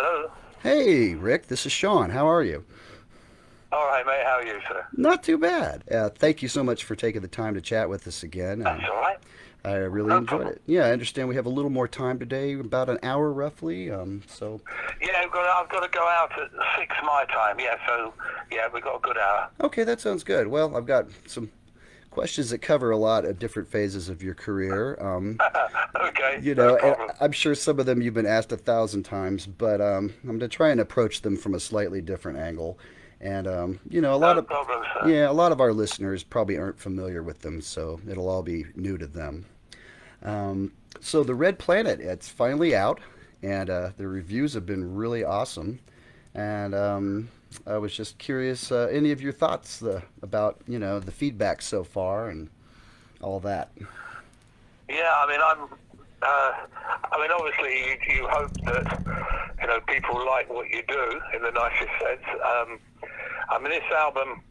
Hello. Hey, Rick, this is Sean. How are you? All right, mate. How are you, sir? Not too bad. Thank you so much for taking the time to chat with us again. That's all right. I really No enjoyed problem. it. Yeah, I understand we have a little more time today, about an hour roughly. Yeah, I've got to go out at 6 my time. Yeah, so yeah, we've got a good hour. Okay, that sounds good. Well, I've got some questions that cover a lot of different phases of your career. Okay, no And problem. I'm sure some of them you've been asked 1,000 times, but I'm going to try and approach them from a slightly different angle. And a lot No of problem, sir. yeah, a lot of our listeners probably aren't familiar with them, so it'll all be new to them. Um, so the Red Planet, it's finally out, and the reviews have been really awesome. And I was just curious, any of your thoughts about the feedback so far and all that. Yeah, I mean, Uh, obviously, you hope that people like what you do in the nicest sense. This album,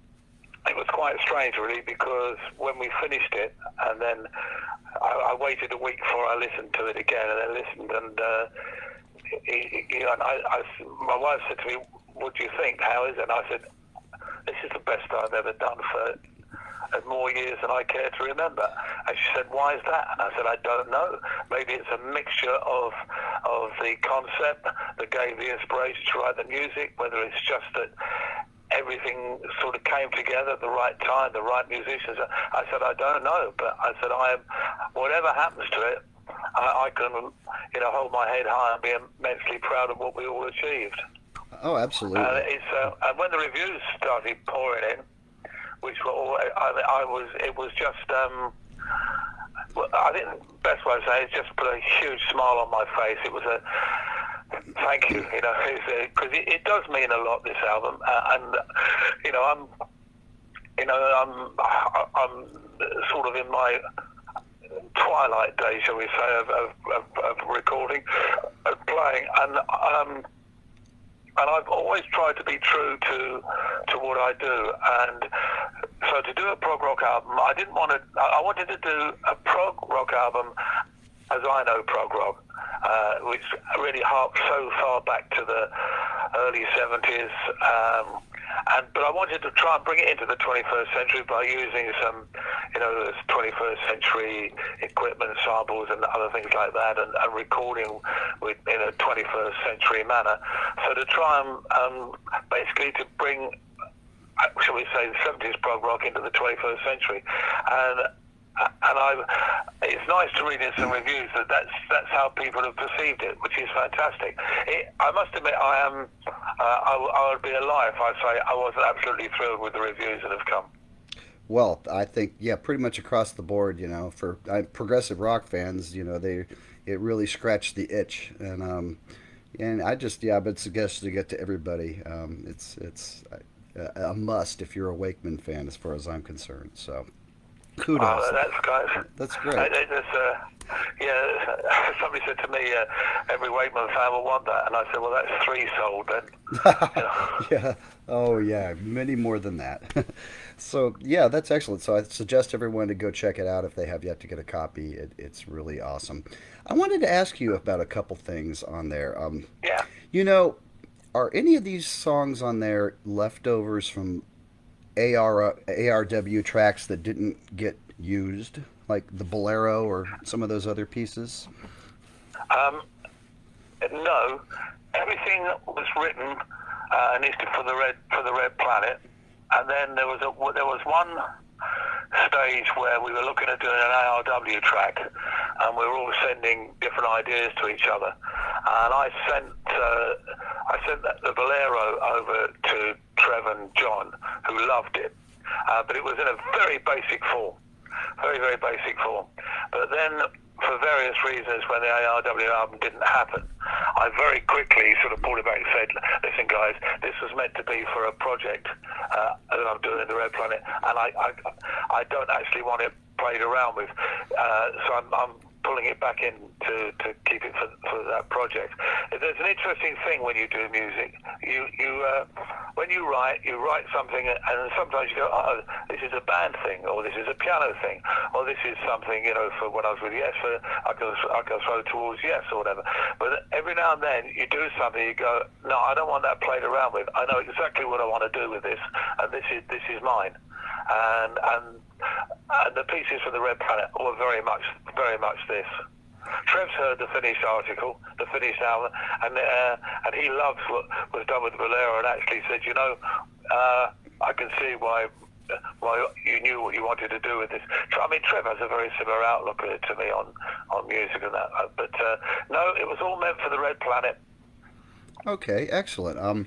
it was quite strange, really, because when we finished it, and then I waited a week before I listened to it again, and then listened, and my wife said to me, "What do you think? How is it?" And I said, "This is the best I've ever done for more years than I care to remember." And she said, "Why is that?" And I said, "I don't know. Maybe it's a mixture of the concept that gave the inspiration to write the music, whether it's just that everything sort of came together at the right time, the right musicians." I said, "I don't know, but I said, whatever happens to it, I can, hold my head high and be immensely proud of what we all achieved." Oh, absolutely. And when the reviews started pouring in, which were all, it was just, I think the best way to say it is just put a huge smile on my face. It was a thank you, because it does mean a lot, this album, and I'm sort of in my twilight days, shall we say, of recording, of playing, and I've always tried to be true to what I do. And so to do a prog rock album, I wanted to do a prog rock album as I know prog rock, which really harks so far back to the early 70s. But I wanted to try and bring it into the 21st century by using some, 21st century equipment, samples, and other things like that, and recording in a 21st century manner. So to try and basically to bring, shall we say, the 70s prog rock into the 21st century, and it's nice to read in some reviews that's how people have perceived it, which is fantastic. I must admit, I would be a lie if I say I wasn't absolutely thrilled with the reviews that have come. Well, I think yeah, pretty much across the board, for progressive rock fans, it really scratched the itch, and I would suggest to get to everybody. It's a must if you're a Wakeman fan, as far as I'm concerned. So kudos. That's guys. That's great. Somebody said to me, every Wakeman fan will want that, and I said, well, that's three sold then. Yeah. Oh, yeah. Many more than that. So, yeah, that's excellent. So, I suggest everyone to go check it out if they have yet to get a copy. It's really awesome. I wanted to ask you about a couple things on there. Yeah. You know, are any of these songs on there leftovers from ARW tracks that didn't get used, like the Bolero or some of those other pieces? Um, no, everything was written initially for the Red Planet, and then there was one stage where we were looking at doing an ARW track, and we were all sending different ideas to each other. And I sent the Bolero over to Trev and John, who loved it, but it was in a very basic form, very, very basic form. But then, for various reasons, when the ARW album didn't happen, I very quickly sort of pulled it back and said, "Listen, guys, this was meant to be for a project that I'm doing in the Red Planet, and I don't actually want it played around with, so I'm pulling it back in to keep it for that project." There's an interesting thing when you do music. When you you write something, and sometimes you go, oh, this is a band thing, or this is a piano thing, or this is something, for when I was with Yes, I can throw towards Yes or whatever. But every now and then you do something, you go, no, I don't want that played around with. I know exactly what I want to do with this, and this is mine. And the pieces for the Red Planet were very much this. Trev's heard the finished article, the finished album, and he loves what was done with Valera, and actually said, I can see why you knew what you wanted to do with this. I mean, Trev has a very similar outlook to me on music and that. But no, it was all meant for the Red Planet. Okay, excellent.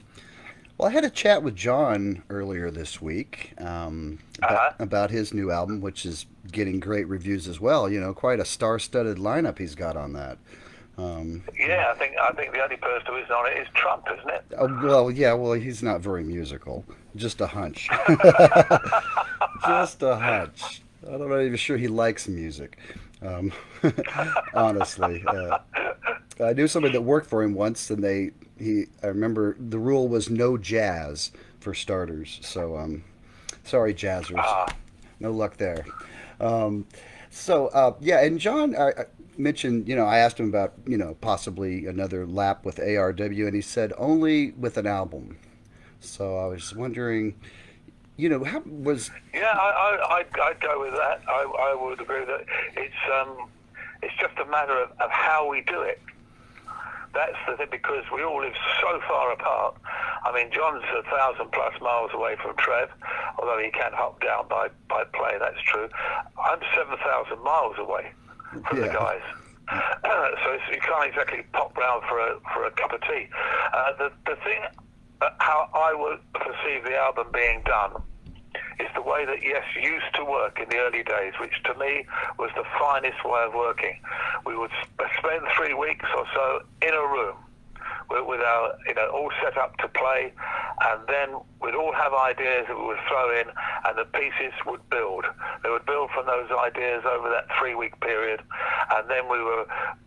Well, I had a chat with Jon earlier this week about his new album, which is getting great reviews as well. Quite a star-studded lineup he's got on that. Yeah, I think the only person who isn't on it is Trump, isn't it? Well, he's not very musical. Just a hunch. Just a hunch. I'm not even sure he likes music. Honestly, I knew somebody that worked for him once, and I remember the rule was no jazz for starters. So, sorry, jazzers, no luck there. And Jon mentioned, I asked him about, possibly another lap with ARW, and he said only with an album. So I was wondering, how was? Yeah, I'd go with that. I would agree that it's just a matter of how we do it. That's the thing, because we all live so far apart. I mean, Jon's 1,000+ miles away from Trev, although he can hop down by plane, that's true. I'm 7,000 miles away from the guys. So you can't exactly pop round for a cup of tea. The thing, how I would perceive the album being done, is the way that Yes used to work in the early days, which to me was the finest way of working. We would spend 3 weeks or so in a room with our, all set up to play, and then we'd all have ideas that we would throw in, and the pieces would build. They would build from those ideas over that 3-week period, and then we were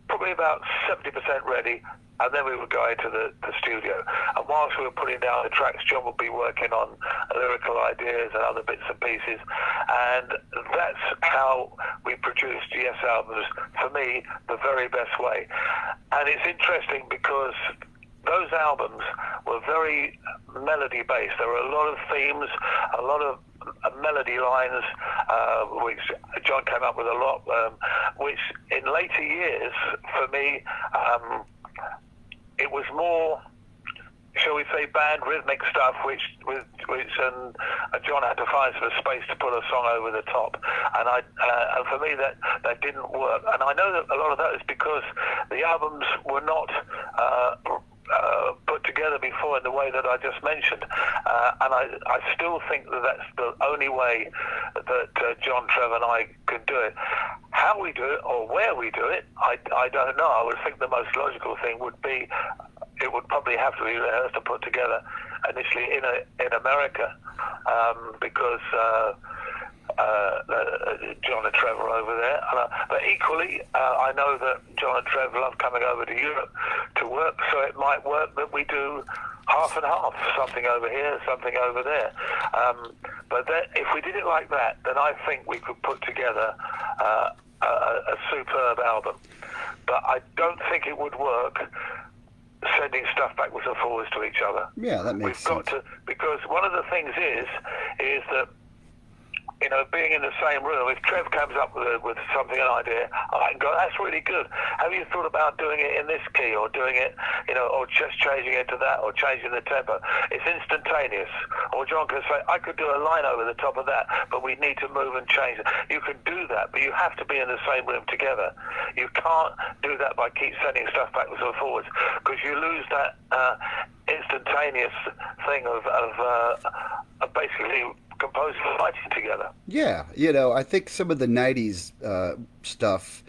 probably about 70% ready, and then we would go into the studio. And whilst we were putting down the tracks, Jon would be working on lyrical ideas and other bits and pieces. And that's how we produced Yes albums, for me, the very best way. And it's interesting because those albums were very melody-based. There were a lot of themes, a lot of melody lines, which Jon came up with a lot, which in later years, for me, it was more, shall we say, band rhythmic stuff, which Jon had to find some space to put a song over the top, and for me that didn't work. And I know that a lot of that is because the albums were not put together before in the way that I just mentioned, and I still think that that's the only way that Jon, Trev and I could do it. How we do it or where we do it, I don't know. I would think the most logical thing would be, it would probably have to be rehearsed and put together initially in America, because Jon and Trev are over there. But equally, I know that Jon and Trev love coming over to Europe to work, so it might work that we do half and half, something over here, something over there. But if we did it like that, then I think we could put together a superb album. But I don't think it would work sending stuff backwards and forwards to each other. Yeah, that makes sense. We've got to, because one of the things is that, being in the same room, if Trev comes up with something, an idea, I can go, that's really good. Have you thought about doing it in this key, or doing it, or just changing it to that, or changing the tempo? It's instantaneous. Or Jon can say, I could do a line over the top of that, but we need to move and change it. You can do that, but you have to be in the same room together. You can't do that by keep sending stuff backwards and forwards, because you lose that instantaneous thing of basically composing and writing together. Yeah, I think some of the 90s stuff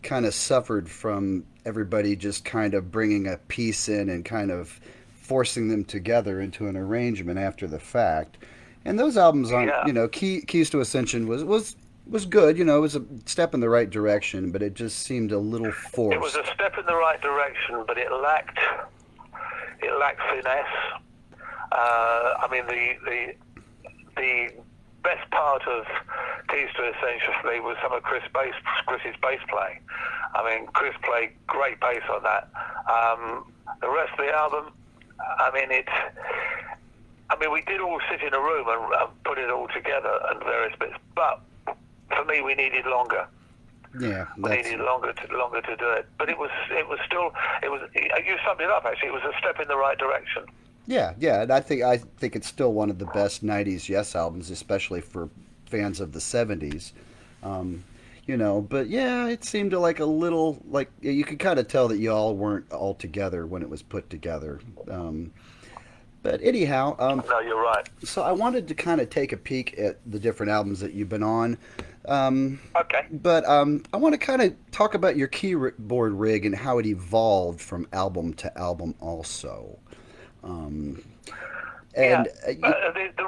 kind of suffered from everybody just kind of bringing a piece in and kind of forcing them together into an arrangement after the fact. And those albums on, Keys to Ascension was good, it was a step in the right direction, but it just seemed a little forced. It was a step in the right direction, but it lacked finesse. I mean, the best part of Keys to Essential for me was some of Chris's bass playing. I mean, Chris played great bass on that. The rest of the album, I mean, we did all sit in a room and put it all together and various bits, but for me, we needed longer. Yeah, we needed longer to do it, but it was still you summed it up actually. It was a step in the right direction. Yeah, and I think it's still one of the best '90s Yes albums, especially for fans of the '70s. But yeah, it seemed to like a little like you could kind of tell that you all weren't all together when it was put together. But anyhow, no, you're right. So I wanted to kind of take a peek at the different albums that you've been on. Okay. But I want to kind of talk about your keyboard rig and how it evolved from album to album also. The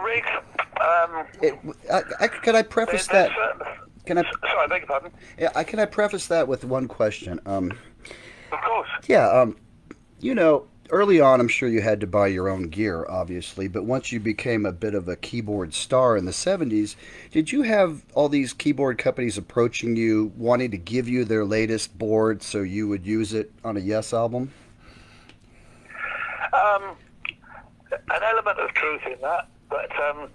rig. Can I preface that? Sorry, I beg your pardon? Yeah, can I preface that with one question? Of course. Yeah, early on, I'm sure you had to buy your own gear, obviously, but once you became a bit of a keyboard star in the 70s, did you have all these keyboard companies approaching you, wanting to give you their latest board so you would use it on a Yes album? An element of truth in that, but I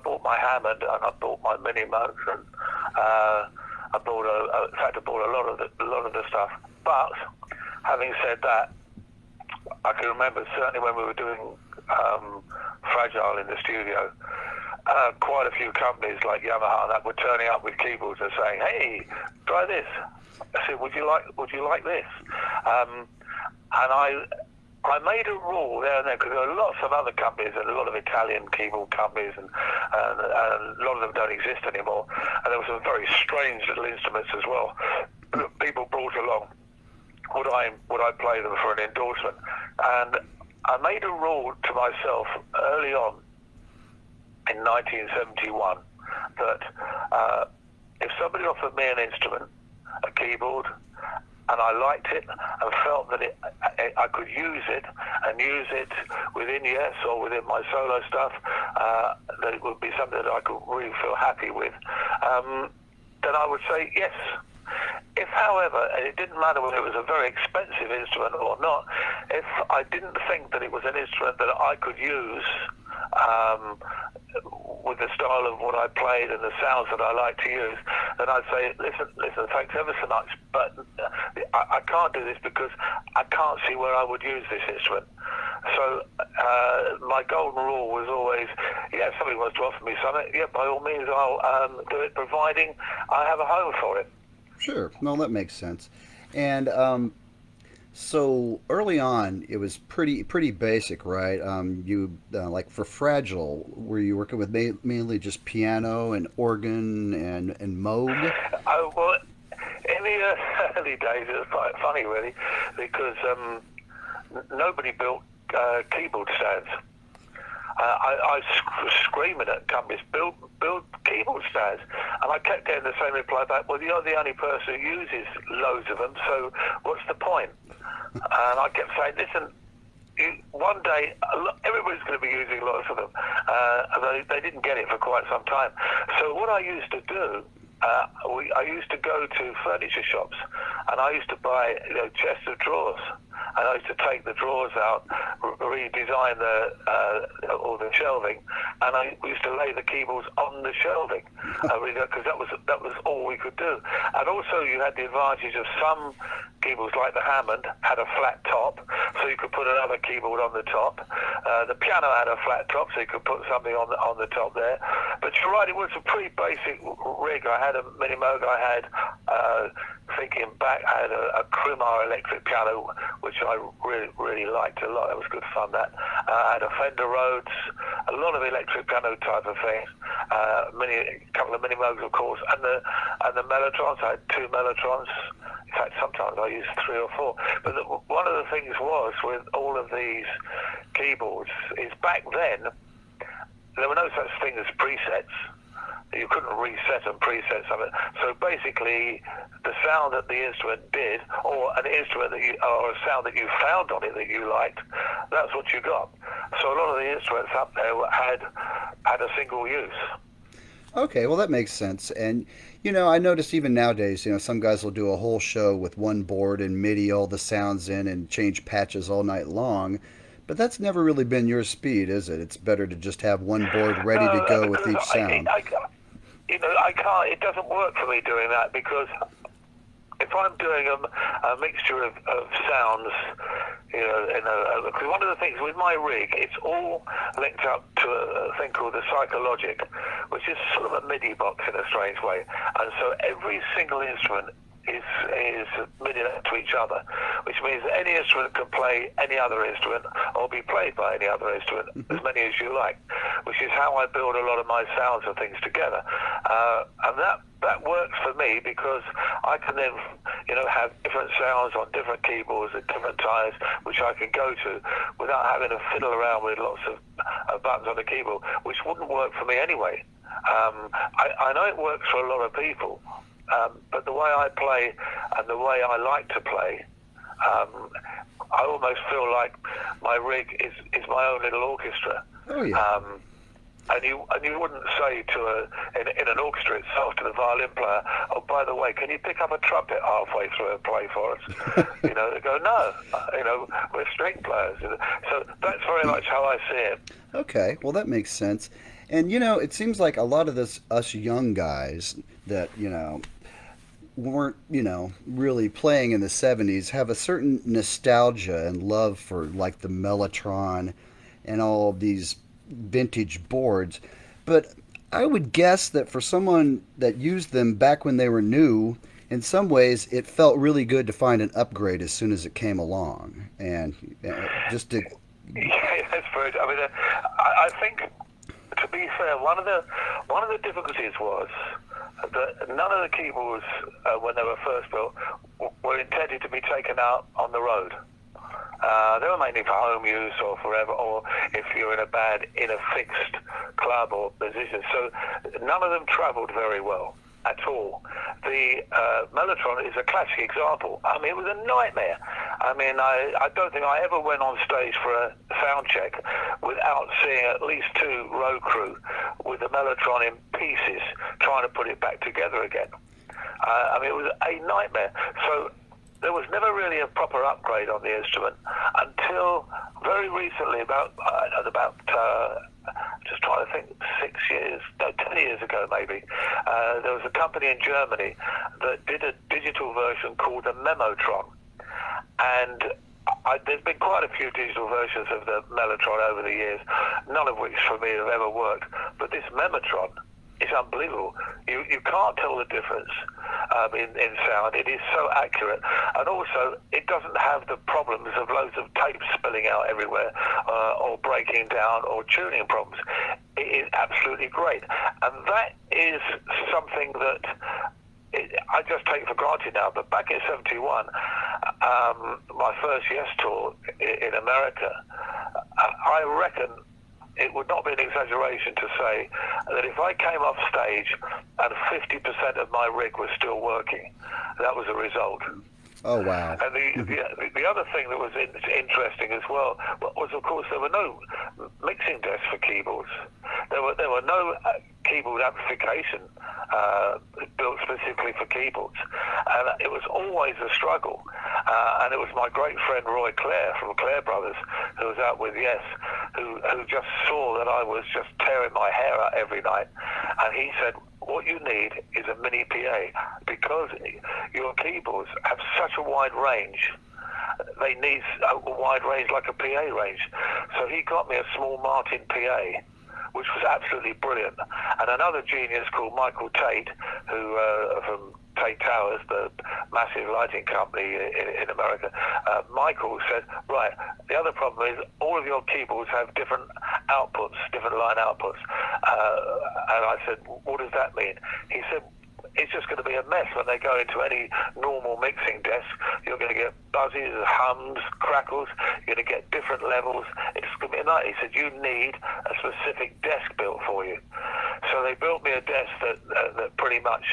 bought my Hammond and I bought my Mini Moog, and I bought a lot of the stuff. But having said that, I can remember certainly when we were doing Fragile in the studio, quite a few companies like Yamaha and that were turning up with keyboards and saying, "Hey, try this." I said, "Would you like this?" And I made a rule there and then, because there are lots of other companies and a lot of Italian keyboard companies, and a lot of them don't exist anymore. And there were some very strange little instruments as well that people brought along. Would I play them for an endorsement? And I made a rule to myself early on in 1971 that if somebody offered me an instrument, a keyboard, and I liked it and felt that I could use it within Yes or within my solo stuff, that it would be something that I could really feel happy with, then I would say yes. If, however, and it didn't matter whether it was a very expensive instrument or not, if I didn't think that it was an instrument that I could use with the style of what I played and the sounds that I like to use, then I'd say, listen, thanks ever so much, but I can't do this because I can't see where I would use this instrument. So my golden rule was always, if somebody wants to offer me something, by all means I'll do it, providing I have a home for it. Sure. No, that makes sense. And so early on, it was pretty basic, right? You like for Fragile, were you working with mainly just piano and organ and Moog? Well, in the early days, it was quite funny, really, because nobody built keyboard stands. I was screaming at companies, build keyboard stands, and I kept getting the same reply back, well, you're the only person who uses loads of them, so what's the point? And I kept saying, listen, one day everybody's going to be using lots of them. They didn't get it for quite some time. So what I used to do, I used to go to furniture shops, and I used to buy chests of drawers, and I used to take the drawers out, redesign all the shelving, and I used to lay the keyboards on the shelving, because that was all we could do. And also you had the advantage of some keyboards like the Hammond had a flat top, so you could put another keyboard on the top. The piano had a flat top, so you could put something on the top there. But you're right, it was a pretty basic rig. I had a Mini Moog, I had, thinking back, I had a Krimar electric piano, which I really liked a lot. It was good fun, that. I had a Fender Rhodes, a lot of electric piano type of things, a couple of Mini Moogs, of course, and the Mellotrons. I had 2 Mellotrons. In fact, sometimes I used 3 or 4. But one of the things was with all of these keyboards is back then there were no such thing as presets. You couldn't reset and preset something. So basically, the sound that the instrument did, or an instrument that or a sound that you found on it that you liked, that's what you got. So a lot of the instruments up there had a single use. Okay, well that makes sense. And I notice even nowadays, some guys will do a whole show with one board and MIDI all the sounds in and change patches all night long. But that's never really been your speed, is it? It's better to just have one board ready to No, go with because each sound. I can't. It doesn't work for me doing that, because if I'm doing a mixture of sounds, because one of the things with my rig, it's all linked up to a thing called the Psychologic, which is sort of a MIDI box in a strange way. And so every single instrument is MIDI to each other, which means that any instrument can play any other instrument or be played by any other instrument, as many as you like, which is how I build a lot of my sounds and things together. And that works for me, because I can then, have different sounds on different keyboards at different times, which I can go to without having to fiddle around with lots of buttons on the keyboard, which wouldn't work for me anyway. I know it works for a lot of people, but the way I play and the way I like to play, I almost feel like my rig is my own little orchestra. Oh yeah. And you wouldn't say in an orchestra itself to the violin player, oh, by the way, can you pick up a trumpet halfway through and play for us? They go, no, we're string players. So that's very much how I see it. Okay, well that makes sense. And it seems like a lot of us young guys that weren't really playing in the 70s have a certain nostalgia and love for like the Mellotron and all of these vintage boards. But I would guess that for someone that used them back when they were new, in some ways it felt really good to find an upgrade as soon as it came along. And just to... Yeah, that's very... I mean, I think, to be fair, one of the difficulties was that none of the keyboards, when they were first built, were intended to be taken out on the road. They were mainly for home use or forever, or if you're in a band in a fixed club or position. So none of them travelled very well at all. The Mellotron is a classic example. I mean, it was a nightmare. I mean, I don't think I ever went on stage for a sound check without seeing at least 2 road crew with the Mellotron in pieces trying to put it back together again. I mean, it was a nightmare. So there was never really a proper upgrade on the instrument until very recently, just trying to think, 10 years ago maybe. There was a company in Germany that did a digital version called the Memotron. And there's been quite a few digital versions of the Mellotron over the years, none of which for me have ever worked. But this Memotron is unbelievable. You can't tell the difference in sound. It is so accurate, and also it doesn't have the problems of loads of tape spilling out everywhere, or breaking down, or tuning problems. It is absolutely great, and that is something that I just take for granted now. But back in '71, my first Yes tour in America, I reckon it would not be an exaggeration to say that if I came off stage and 50% of my rig was still working, that was a result. Oh, wow. And the other thing that was interesting as well was, of course, there were no mixing desks for keyboards. There were no keyboard amplification built specifically for keyboards. And it was always a struggle. And it was my great friend Roy Clare from Clare Brothers, who was out with Yes, who just saw that I was just tearing my hair out every night. And he said, what you need is a mini PA, because your keyboards have such a wide range. They need a wide range like a PA range. So he got me a small Martin PA, which was absolutely brilliant. And another genius called Michael Tate, who from Tate Towers, the massive lighting company in America, Michael said, right, the other problem is all of your keyboards have different outputs, different line outputs. And I said, what does that mean? He said, it's just going to be a mess when they go into any normal mixing desk. You're going to get buzzes, hums, crackles. You're going to get different levels. It's going to be a night. He said, you need a specific desk built for you. So they built me a desk that pretty much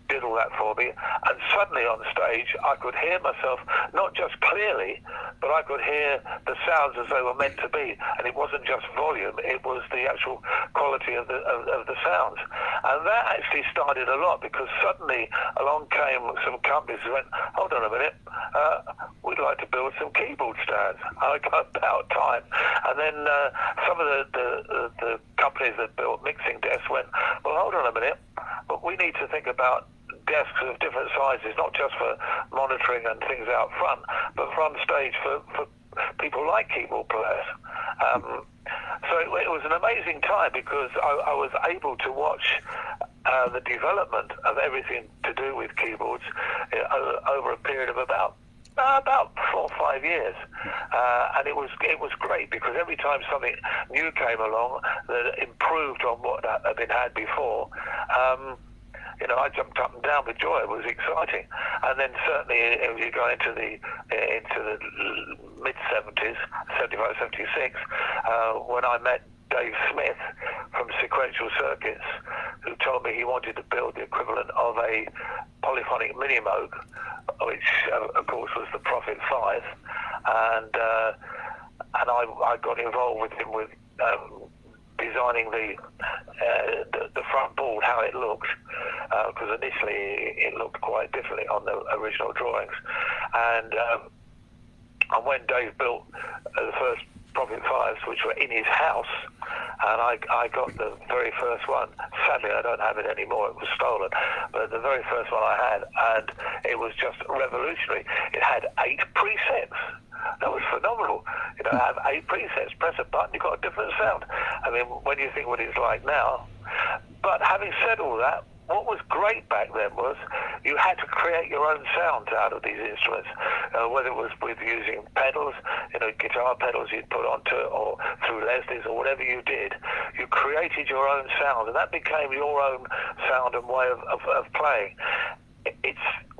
did all that for me, and suddenly on stage I could hear myself, not just clearly, but I could hear the sounds as they were meant to be, and it wasn't just volume, it was the actual quality of the sounds. And that actually started a lot, because suddenly along came some companies who went, hold on a minute, we'd like to build some keyboard stands. I got about time. And then some of the companies that built mixing desks went, well, hold on a minute, but we need to think about desks of different sizes, not just for monitoring and things out front, but for on stage for people like keyboard players. So it was an amazing time, because I was able to watch the development of everything to do with keyboards over a period of about 4 or 5 years, and it was great, because every time something new came along that improved on what had been had before, I jumped up and down with joy. It was exciting. And then certainly as you go into the mid-70s, 75, 76, when I met Dave Smith from Sequential Circuits, who told me he wanted to build the equivalent of a polyphonic mini Moog, which of course was the Prophet 5, and I got involved with him with designing the front board, how it looked, because initially it looked quite differently on the original drawings, and when Dave built the first Prophet 5s, which were in his house, and I got the very first one. Sadly, I don't have it anymore, it was stolen, but the very first one I had, and it was just revolutionary. It had 8 presets. That was phenomenal. Have 8 presets, press a button, you've got a different sound. I mean, when you think what it's like now. But having said all that, what was great back then was you had to create your own sounds out of these instruments, whether it was with using pedals, guitar pedals you'd put onto it, or through Leslie's, or whatever you did. You created your own sound, and that became your own sound and way of playing.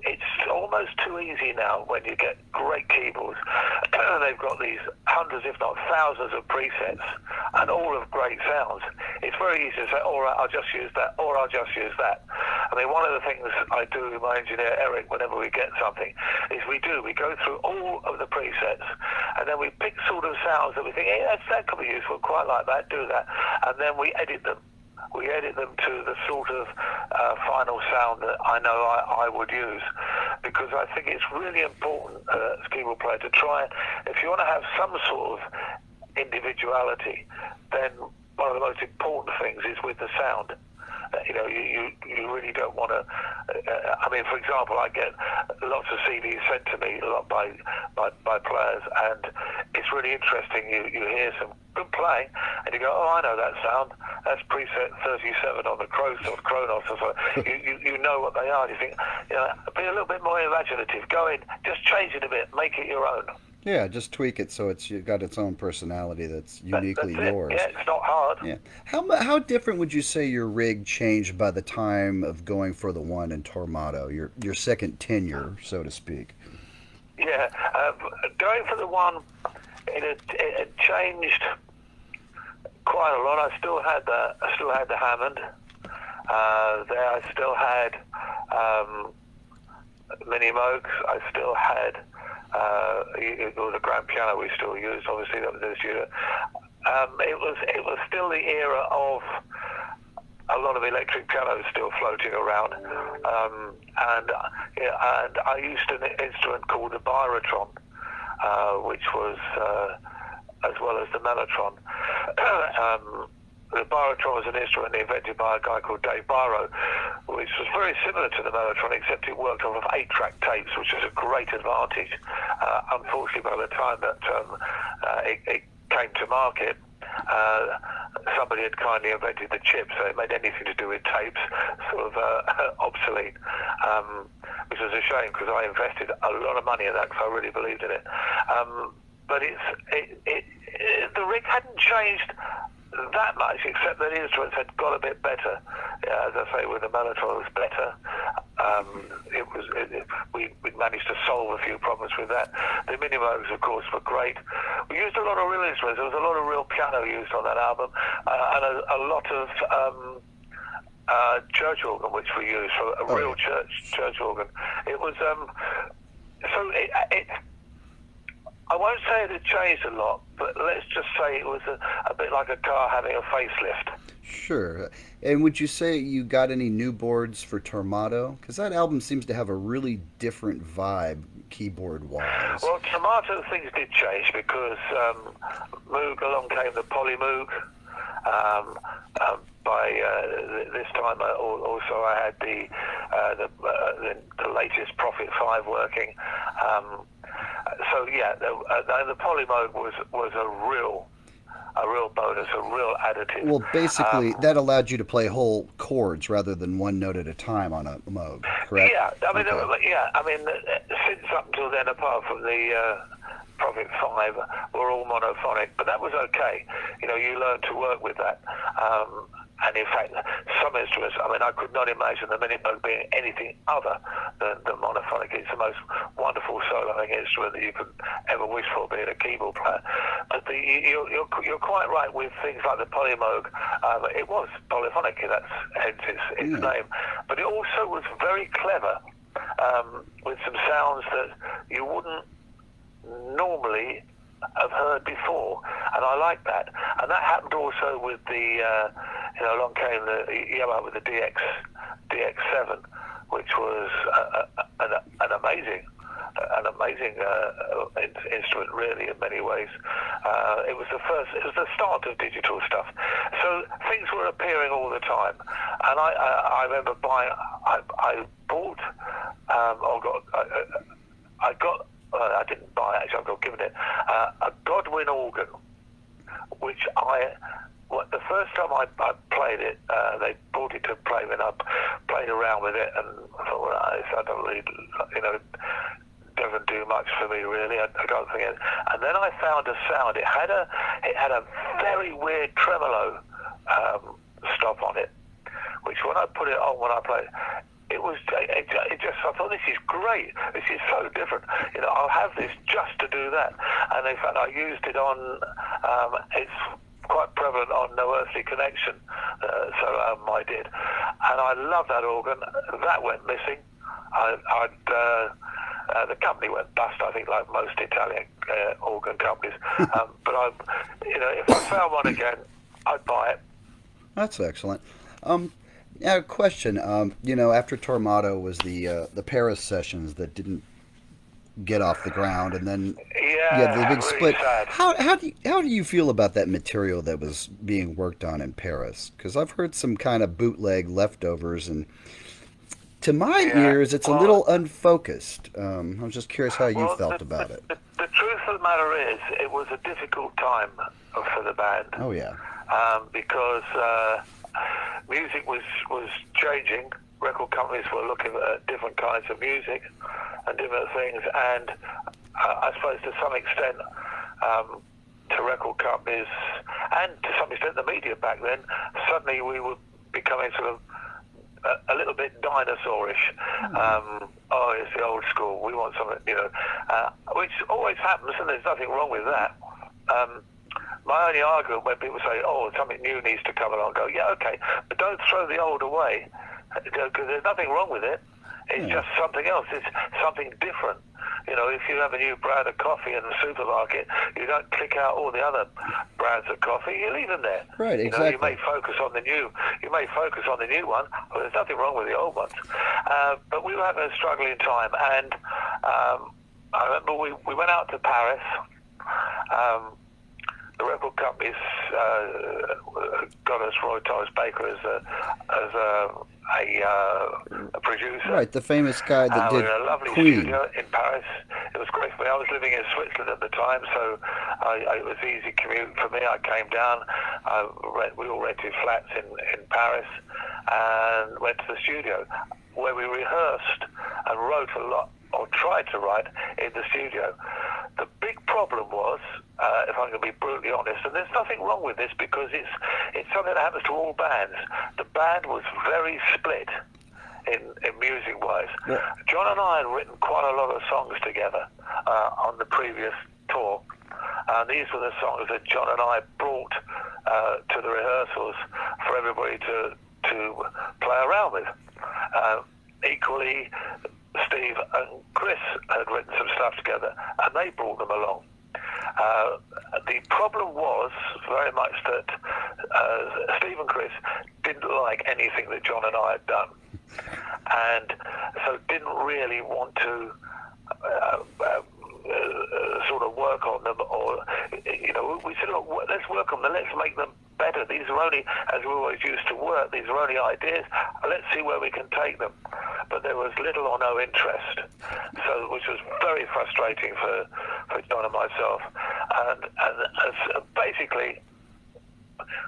It's almost too easy now when you get great keyboards. They've got these hundreds, if not thousands, of presets, and all of great sounds. It's very easy to say, all right, I'll just use that, or I'll just use that. I mean, one of the things I do with my engineer, Eric, whenever we get something, is we go through all of the presets, and then we pick sort of sounds that we think, hey, that could be useful, quite like that, do that, and then we edit them. We edit them to the sort of final sound that I know I would use, because I think it's really important as a keyboard player to try, if you want to have some sort of individuality, then one of the most important things is with the sound. You really don't want to. I mean, for example, I get lots of CDs sent to me a lot by players, and it's really interesting. You hear some good playing, and you go, oh, I know that sound. That's preset 37 on the Kronos or so. You know what they are. You think, be a little bit more imaginative. Go in, just change it a bit, make it your own. Yeah, just tweak it so it's got its own personality that's uniquely yours. Yeah, it's not hard. Yeah. How different would you say your rig changed by the time of going for the one in Tormato, your second tenure, so to speak? Yeah, going for the one, it had changed quite a lot. I still had the Hammond. There, I still had Mini Moogs. I still had the grand piano we still used. Obviously, that was in the studio. It was still the era of a lot of electric pianos still floating around, and I used an instrument called the Byrotron, which was as well as the Mellotron. The Byrotron was an instrument invented by a guy called Dave Byro, which was very similar to the Mellotron, except it worked off of 8-track tapes, which was a great advantage. Unfortunately, by the time that it came to market, somebody had kindly invented the chip, so it made anything to do with tapes sort of obsolete, which was a shame, because I invested a lot of money in that because I really believed in it. But the rig hadn't changed that much, except that the instruments had got a bit better. As I say, with the Mellotron it was better. We managed to solve a few problems with that. The Minimogs, of course, were great. We used a lot of real instruments. There was a lot of real piano used on that album, and a lot of church organ, which we used, for a real church organ. It was I won't say it had changed a lot, but let's just say it was a bit like a car having a facelift. Sure. And would you say you got any new boards for Tormato? Because that album seems to have a really different vibe, keyboard-wise. Well, Tormato, things did change because Moog, along came the Poly Moog. By this time, also I had the latest Prophet 5 working. So yeah, the Poly Moog was a real bonus, a real additive. Well, basically, that allowed you to play whole chords rather than one note at a time on a Moog, correct? Yeah, I mean, since up until then, apart from the Prophet 5, were all monophonic, but that was okay. You know, you learn to work with that. And in fact, some instruments, I mean, I could not imagine the Minimoog being anything other than monophonic. It's the most wonderful soloing instrument that you could ever wish for, being a keyboard player. But you're quite right with things like the Polymoog. It was polyphonic, that's hence its name. But it also was very clever, with some sounds that you wouldn't normally have heard before, and I like that. And that happened also with the, along came the Yamaha with the DX7, which was an amazing instrument, really, in many ways. It was the start of digital stuff. So things were appearing all the time, and I remember buying. I didn't buy it, actually, I got given it, a Godwin organ, which the first time I played it, they brought it to play me, and I played around with it, and I thought, well, I don't really, doesn't do much for me, really. I don't think it. And then I found a sound. It had a very weird tremolo stop on it, which when I put it on, when I played, it just, I thought, this is great. This is so different. I'll have this just to do that. And in fact, I used it on, it's quite prevalent on No Earthly Connection, so I did. And I love that organ. That went missing. The company went bust, I think, like most Italian organ companies. But if I found one again, I'd buy it. That's excellent. Now, a question. After Tormato was the Paris sessions that didn't get off the ground, and then the big really split. Sad. How do you feel about that material that was being worked on in Paris? Because I've heard some kind of bootleg leftovers, and to my ears, it's a little unfocused. I was just curious how you felt about it. The truth of the matter is, it was a difficult time for the band. Oh yeah. Because music was changing. Record companies were looking at different kinds of music and different things, and I suppose to some extent, to record companies and to some extent the media back then, suddenly we were becoming sort of a little bit dinosaurish. It's the old school. We want something, which always happens, and there's nothing wrong with that. My only argument when people say, something new needs to come along, I go, yeah, okay, but don't throw the old away, because there's nothing wrong with it. It's just something else. It's something different. If you have a new brand of coffee in the supermarket, you don't click out all the other brands of coffee. You leave them there. Right, exactly. You may focus on the new. You may focus on the new one, but there's nothing wrong with the old ones. But we were having a struggling time, and I remember we went out to Paris. The record companies got us Roy Torres Baker as a producer. Right, the famous guy that did in a lovely Queen. studio in Paris. It was great for me. I was living in Switzerland at the time, so it was an easy commute for me. I came down. We all rented flats in Paris and went to the studio, where we rehearsed and wrote a lot, or tried to write in the studio. The big problem was, if I'm going to be brutally honest, and there's nothing wrong with this because it's something that happens to all bands. The band was very split in music-wise. Yeah. John and I had written quite a lot of songs together on the previous tour. And these were the songs that John and I brought to the rehearsals for everybody to play around with. Equally, Steve and Chris had written some stuff together, and they brought them along. The problem was very much that Steve and Chris didn't like anything that John and I had done, and so didn't really want to sort of work on them, or we said, look, let's work on them, let's make them better. These are only, as we always used to work, these are only ideas, let's see where we can take them. But there was little or no interest, so which was very frustrating for John and myself, and basically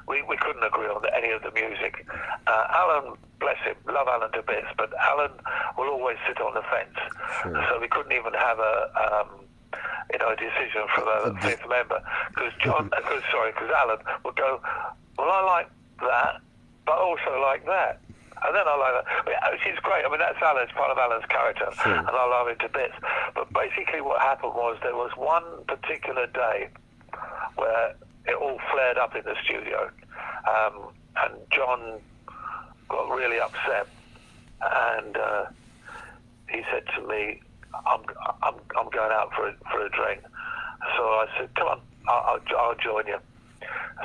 we couldn't agree on any of the music. Alan, bless him, love Alan to bits, but Alan will always sit on the fence. Sure. So we couldn't even have a decision from a fifth member, because Alan would go, well, I like that, but I also like that. And then I like that, which is great. I mean, that's Alan's, part of Alan's character, sure. And I love him to bits. But basically what happened was there was one particular day where it all flared up in the studio, and John got really upset, and he said to me, I'm going out for a drink. So I said, come on, I'll join you.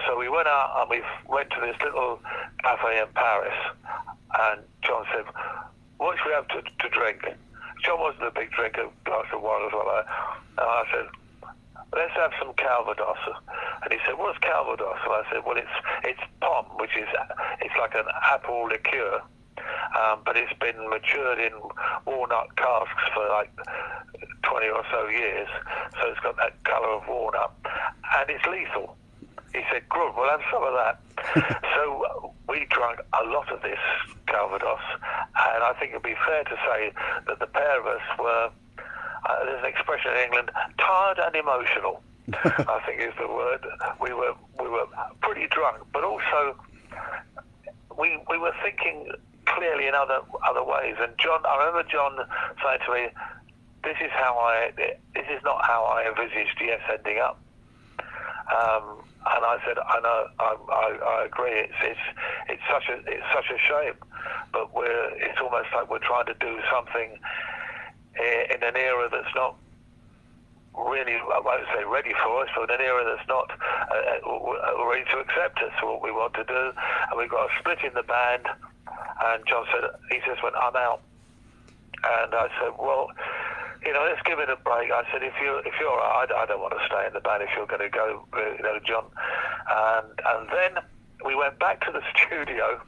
So we went out and we went to this little cafe in Paris, and John said, what should we have to drink? John wasn't a big drinker, a glass of wine as well. And I said, let's have some Calvados. And he said, what's Calvados? And I said, well, it's Pomme, which is, it's like an apple liqueur, but it's been matured in walnut casks for like 20 or so years, so it's got that colour of walnut, and it's lethal. He said, good, we'll have some of that. So we drank a lot of this Calvados, and I think it'd be fair to say that the pair of us were, there's an expression in England, tired and emotional, I think is the word. We were pretty drunk, but also we were thinking clearly in other ways. And John, I remember John saying to me, this is not how I envisaged Yes ending up. And I said, I know, I agree. It's such a shame, but it's almost like we're trying to do something in an era that's not really, I won't say ready for us, but an era that's not ready to accept us for what we want to do. And we've got a split in the band. And John said, he just went, I'm out. And I said, well, let's give it a break. I said, if you're all right, I don't want to stay in the band if you're going to go, John. And then we went back to the studio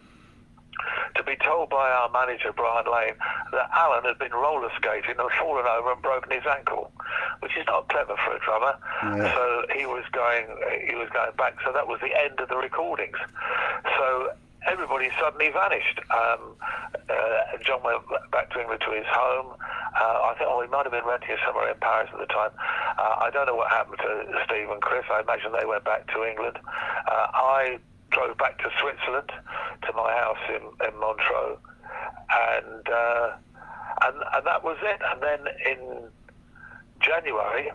to be told by our manager, Brian Lane, that Alan had been roller skating and fallen over and broken his ankle, which is not clever for a drummer. Yeah. So he was going back. So that was the end of the recordings. So everybody suddenly vanished. John went back to England to his home. I think he might have been renting somewhere in Paris at the time. I don't know what happened to Steve and Chris. I imagine they went back to England. I drove back to Switzerland, to my house in Montreux, and that was it. And then in January,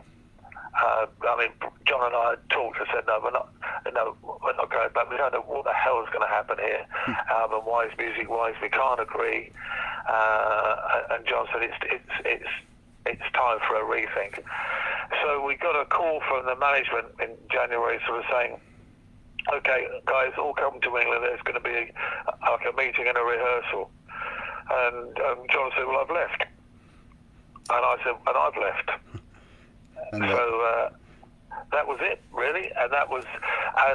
John and I had talked and said, no, we're not going back. We don't know what the hell is going to happen here. Album-wise, music-wise, we can't agree. And John said, it's time for a rethink. So we got a call from the management in January, sort of saying, okay, guys, all come to England. There's going to be like a meeting and a rehearsal. And John said, well, I've left. And I said, and I've left. So that was it, really. And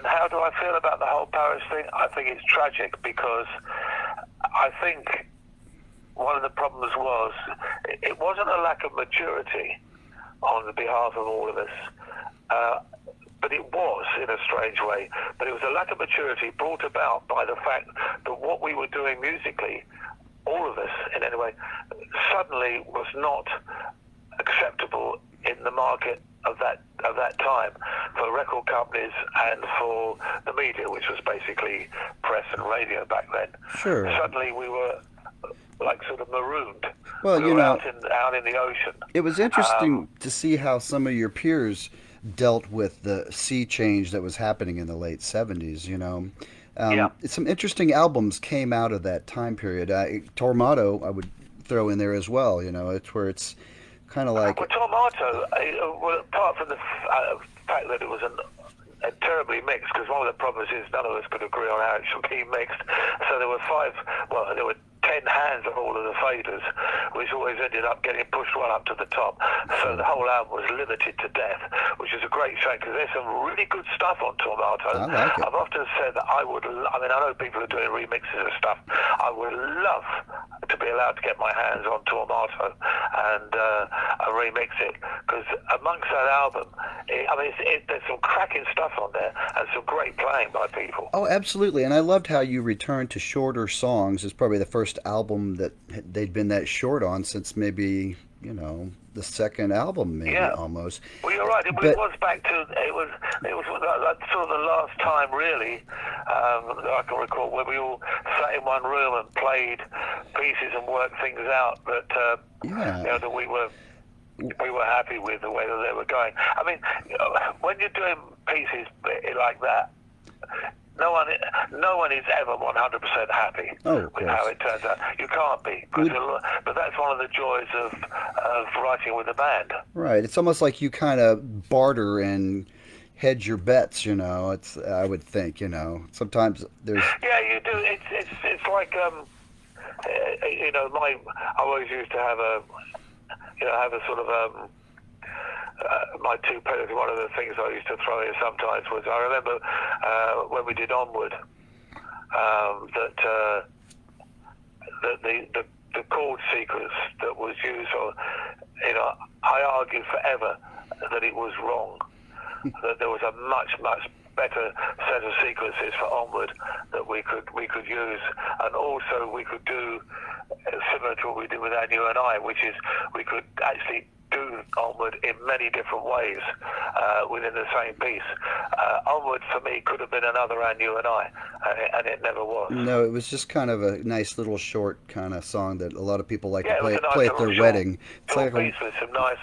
how do I feel about the whole Paris thing? I think it's tragic, because I think one of the problems was it wasn't a lack of maturity on the behalf of all of us, but it was in a strange way. But it was a lack of maturity brought about by the fact that what we were doing musically, all of us in any way, suddenly was not acceptable in the market of that time for record companies and for the media, which was basically press and radio back then. Sure. Suddenly we were like sort of marooned. Well, We were out in the ocean. it was interesting to see how some of your peers dealt with the sea change that was happening in the late 70s, Yeah. Some interesting albums came out of that time period. Tormato, I would throw in there as well. It's where it's kind of like, Well, Tormato, well, apart from the fact that it was terribly mixed, because one of the problems is none of us could agree on how it should be mixed. So there were there were 10 hands of all of the faders, which always ended up getting pushed right up to the top. So the whole album was limited to death, which is a great shame, because there's some really good stuff on Tormato. I like it. I've often said that I know people are doing remixes of stuff. I would love to be allowed to get my hands on Tormato and remix it, because amongst that album, there's some cracking stuff on there and some great playing by people. Oh, absolutely. And I loved how you returned to shorter songs. It's probably the first album that they'd been that short on since maybe, the second album, maybe almost. Well, you're right. It was back to, it was sort of the last time, really, that I can recall, where we all sat in one room and played pieces and worked things out that, that we were happy with the way that they were going. I mean, when you're doing pieces like that, no one is ever 100% happy with how it turns out. You can't be, but that's one of the joys of writing with a band. Right. It's almost like you kind of barter and hedge your bets. It's, I would think. Sometimes there's. Yeah, you do. It's like I always used to have a sort of my two pillars. One of the things I used to throw in sometimes was, I remember when we did Onward, that the chord sequence that was used, I argued forever that it was wrong, that there was a much better set of sequences for Onward that we could use, and also we could do similar to what we did with And You and I, which is we could actually do Onward in many different ways within the same piece. Onward for me could have been another And You and I, and it never was. No, it was just kind of a nice little short kind of song that a lot of people like to play nice at their wedding. It's like a piece with some nice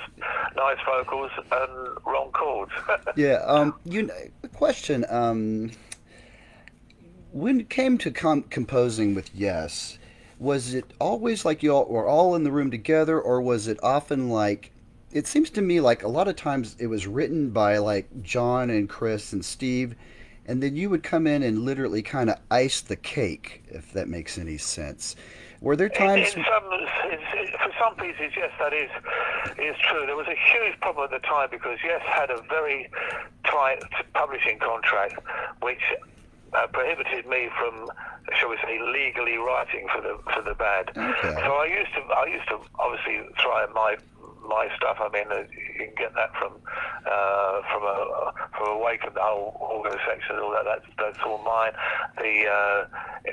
vocals and wrong chords. Yeah. A question. When it came to composing with Yes, was it always like you all were all in the room together, or was it often like? It seems to me like a lot of times it was written by like Jon and Chris and Steve, and then you would come in and literally kind of ice the cake, if that makes any sense. Were there times? For some pieces, yes, that is true. There was a huge problem at the time because Yes had a very tight publishing contract, which prohibited me from, shall we say, legally writing for the band. Okay. So I used to obviously try my stuff. I mean, you can get that from a Wakeman, the whole organ section, all that. That's all mine. The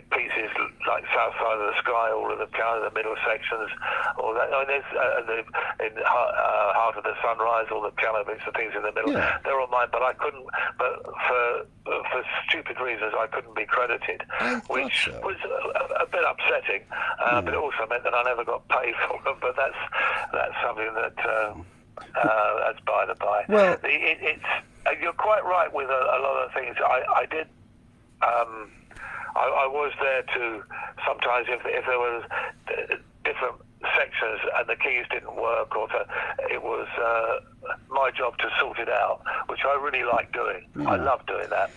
pieces like South Side of the Sky, all of the piano, the middle sections, all that. I mean, there's in Heart of the Sunrise, all the piano bits and things in the middle. Yeah. They're all mine, but I couldn't. But for stupid reasons, I couldn't be credited, which was a bit upsetting. But it also meant that I never got paid for them. But that's something that that's by the by. Well, you're quite right with a lot of things. I did. I was there to sometimes if there was different sections and the keys didn't work, it was my job to sort it out, which I really like doing. Yeah. I love doing that.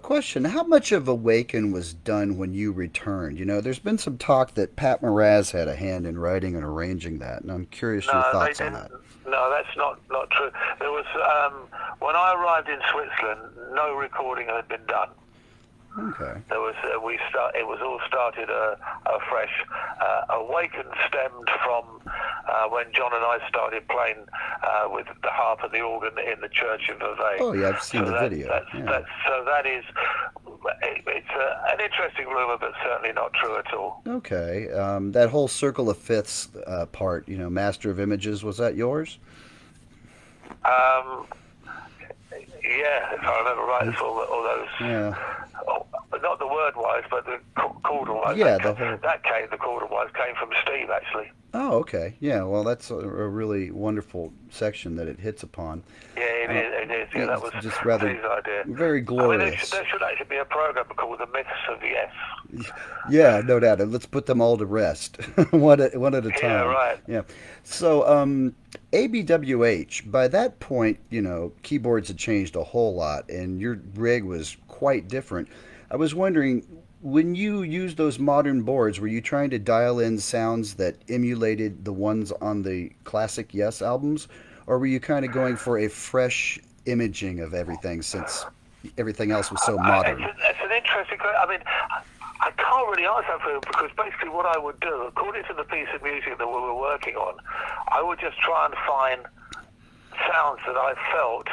Question, how much of Awaken was done when you returned? There's been some talk that Pat Mraz had a hand in writing and arranging that, and I'm curious your thoughts on that. No, that's not true. There was, when I arrived in Switzerland, no recording had been done. Okay. There was it was all started afresh. Awaken stemmed from when Jon and I started playing with the harp and the organ in the church in Vevey. Oh yeah, I've seen the video. So that is, it's an interesting rumor, but certainly not true at all. Okay, that whole Circle of Fifths part, Master of Images, was that yours? Yeah, if I remember right, it's all those. Yeah. not the word wise, but the chordal wise. Yeah, The chordal wise came from Steve, actually. Oh, okay. Yeah, well, that's a really wonderful section that it hits upon. Yeah, it is. Yeah, that was just rather Steve's idea. very glorious. There should actually be a program called The Myths of Yes. Yeah, no doubt. And let's put them all to rest, one at a time. Yeah, right. Yeah. So, ABWH. By that point, keyboards had changed a whole lot, and your rig was quite different. I was wondering, when you used those modern boards, were you trying to dial in sounds that emulated the ones on the classic Yes albums, or were you kind of going for a fresh imaging of everything since everything else was so modern? It's an interesting question. I mean, I can't really answer that for you because basically what I would do, according to the piece of music that we were working on, I would just try and find sounds that I felt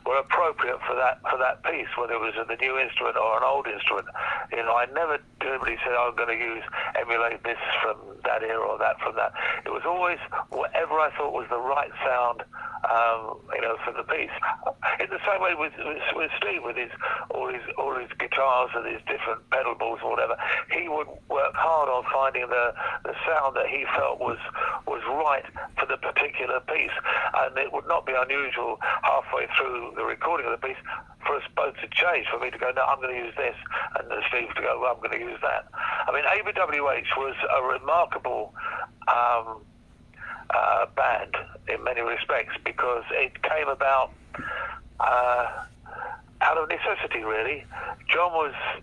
were appropriate for that piece, whether it was a new instrument or an old instrument. I never deliberately said I'm going to emulate this from that era or that from that. It was always whatever I thought was the right sound, for the piece. In the same way with Steve, with all his guitars and his different pedal boards or whatever, he would work hard on finding the sound that he felt was right for the particular piece, and it would not be unusual halfway through the recording of the piece for us both to change, for me to go, no, I'm going to use this, and Steve to go, well, I'm going to use that. I mean, ABWH was a remarkable band in many respects because it came about out of necessity, really. Jon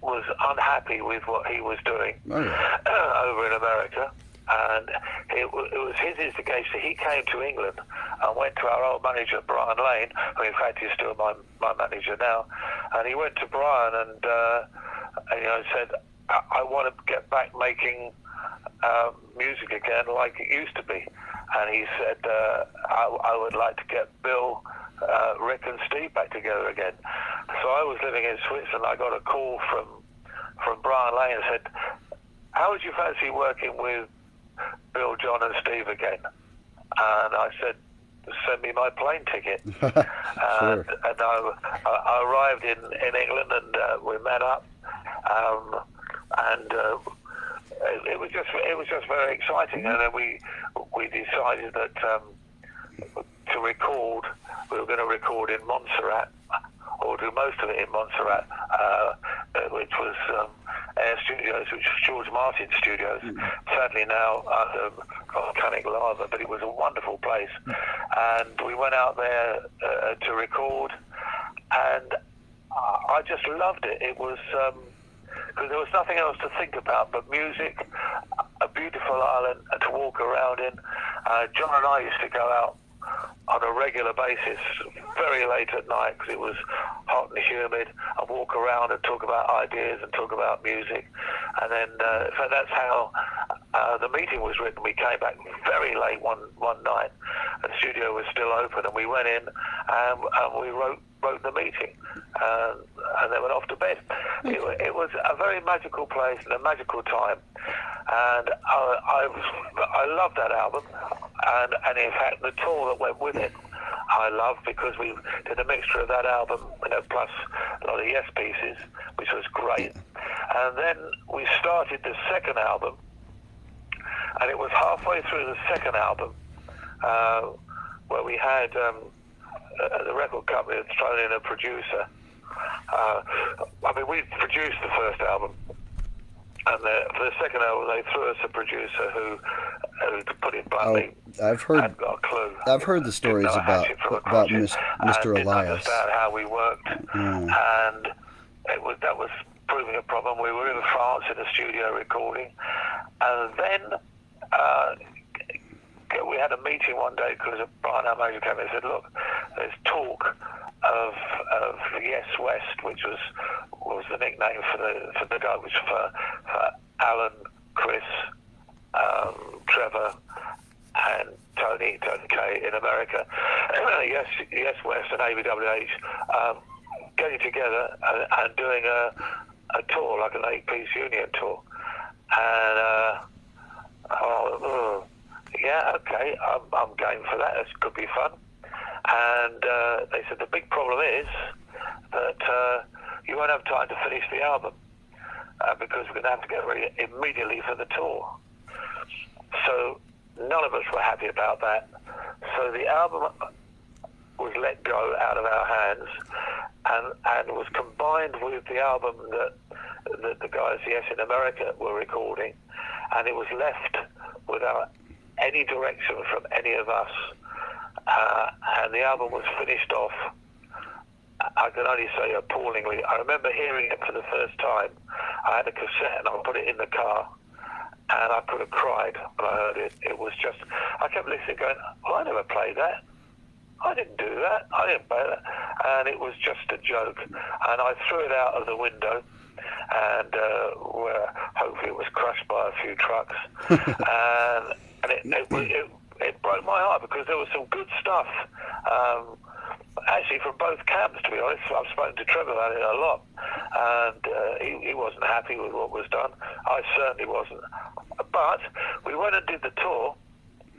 was unhappy with what he was doing over in America, and it was his instigation. He came to England and went to our old manager, Brian Lane, who in fact is still my manager now, and he went to Brian and said, I want to get back making music again like it used to be. And he said, I would like to get Bill, Rick and Steve back together again. So I was living in Switzerland. I got a call from Brian Lane and said, how would you fancy working with Bill, Jon and Steve again? And I said, send me my plane ticket. Sure. And I arrived in England and we met up. It was just very exciting, and then we decided that to record, we were going to record in Montserrat, or do most of it in Montserrat, which was Air Studios, which was George Martin's studios. Sadly now under volcanic lava, but it was a wonderful place, and we went out there to record, and I just loved it. It was because there was nothing else to think about but music, a beautiful island to walk around in. Jon and I used to go out on a regular basis, very late at night because it was hot and humid, and walk around and talk about ideas and talk about music. And then, so that's how the meeting was written. We came back very late one night, and the studio was still open, and we went in and we wrote the meeting, and then went off to bed. It was a very magical place and a magical time, and I loved that album, and in fact the tour that went with it I loved, because we did a mixture of that album, plus a lot of Yes pieces, which was great. And then we started the second album, and it was halfway through the second album where we had the record company had thrown in a producer. We produced the first album, and for the second album they threw us a producer who to put it bluntly, hadn't got a clue. I've heard the stories about Mr. Didn't Elias. understand how we worked, and that was proving a problem. We were in France in a studio recording, and then we had a meeting one day because Brian, our manager, came in and said, look, there's talk of Yes West, which was the nickname for the guy, which for Alan, Chris, Trevor, and Tony K in America. Yes West and ABWH getting together and doing a tour, like an 8-piece union tour. And yeah, okay, I'm game for that. This could be fun. And they said the big problem is that you won't have time to finish the album. because we're going to have to get ready immediately for the tour. So none of us were happy about that. So the album was let go out of our hands and was combined with the album that the guys, Yes in America, were recording, and it was left without any direction from any of us. And the album was finished off, I can only say appallingly. I remember hearing it for the first time. I had a cassette and I put it in the car, and I could have cried when I heard it. It was just, I kept listening going, oh, I never played that. I didn't do that. I didn't play that. And it was just a joke. And I threw it out of the window, and where hopefully it was crushed by a few trucks. and it broke my heart, because there was some good stuff. Actually, from both camps, to be honest. I've spoken to Trevor about it a lot, and he wasn't happy with what was done. I certainly wasn't. But we went and did the tour,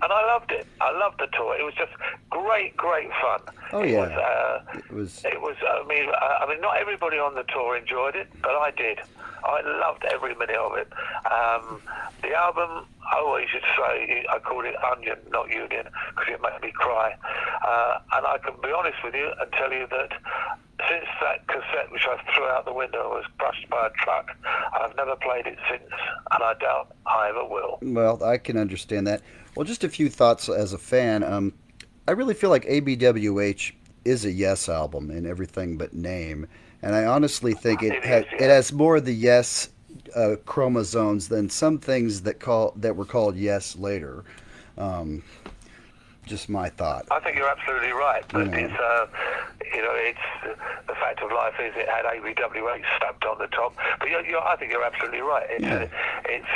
and I loved it. I loved the tour. It was just great fun. Oh yeah. It was. I mean, not everybody on the tour enjoyed it, but I did. I loved every minute of it. The album, I always used to say, I called it Onion, not Union, because it made me cry. And I can be honest with you and tell you that since that cassette, which I threw out the window, was crushed by a truck, I've never played it since, and I doubt I ever will. Well, I can understand that. Well, just a few thoughts as a fan. I really feel like ABWH is a Yes album in everything but name. And I honestly think it has more of the Yes chromosomes than some things that were called Yes later. Just my thought. I think you're absolutely right, but it's it's the fact of life is it had ABWH stamped on the top. But I think you're absolutely right. It's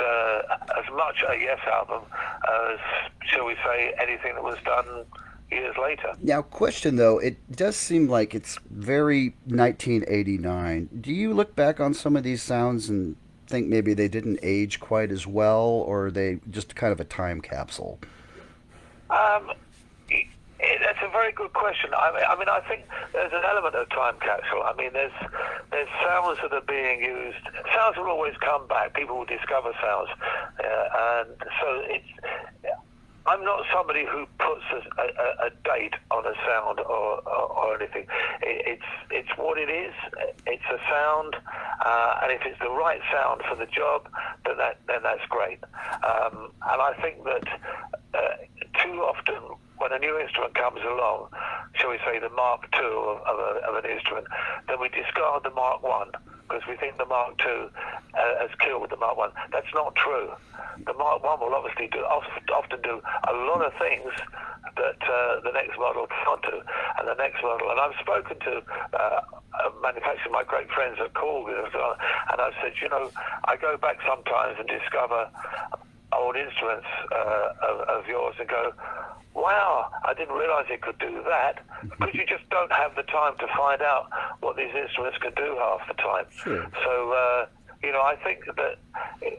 as much a Yes album as, shall we say, anything that was done years later. Now, question though, it does seem like it's very 1989. Do you look back on some of these sounds and think maybe they didn't age quite as well, or are they just kind of a time capsule? That's a very good question. I mean, I think there's an element of time capsule. I mean, there's sounds that are being used. Sounds will always come back. People will discover sounds, and so it's. I'm not somebody who puts a date on a sound or anything. It's what it is. It's a sound, and if it's the right sound for the job, then that's great. And I think that too often when a new instrument comes along, shall we say the Mark II of an instrument, then we discard the Mark I, because we think the Mark II has killed the Mark I. That's not true. The Mark I will obviously often do a lot of things that the next model can't do, and the next model. And I've spoken to manufacturers, my great friends at Corby, and I've said, I go back sometimes and discover old instruments of yours and go, wow, I didn't realize it could do that, because you just don't have the time to find out what these instruments can do half the time. Sure. So, I think that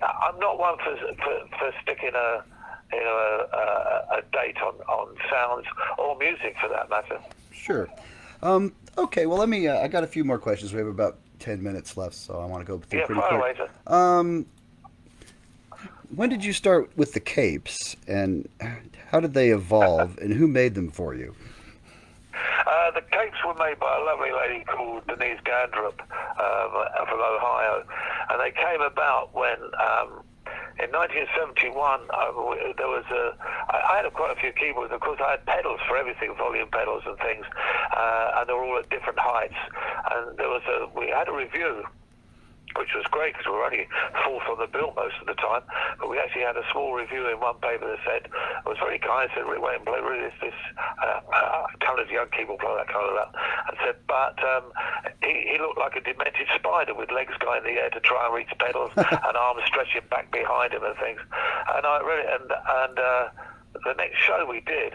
I'm not one for sticking a date on sounds or music for that matter. Sure. Okay, well, I got a few more questions. We have about 10 minutes left, so I want to go through pretty quick. Later. When did you start with the capes, and how did they evolve, and who made them for you? The capes were made by a lovely lady called Denise Gandrup from Ohio, and they came about when in 1971 there was I had quite a few keyboards. Of course, I had pedals for everything, volume pedals and things, and they were all at different heights. And we had a review, which was great because we were only fourth on the bill most of the time. But we actually had a small review in one paper that said, it was very kind, said, Rick Wayne play really this talented young keyboard player, that kind of that. And said, but he looked like a demented spider with legs going in the air to try and reach pedals and arms stretching back behind him and things. And I really, and the next show we did,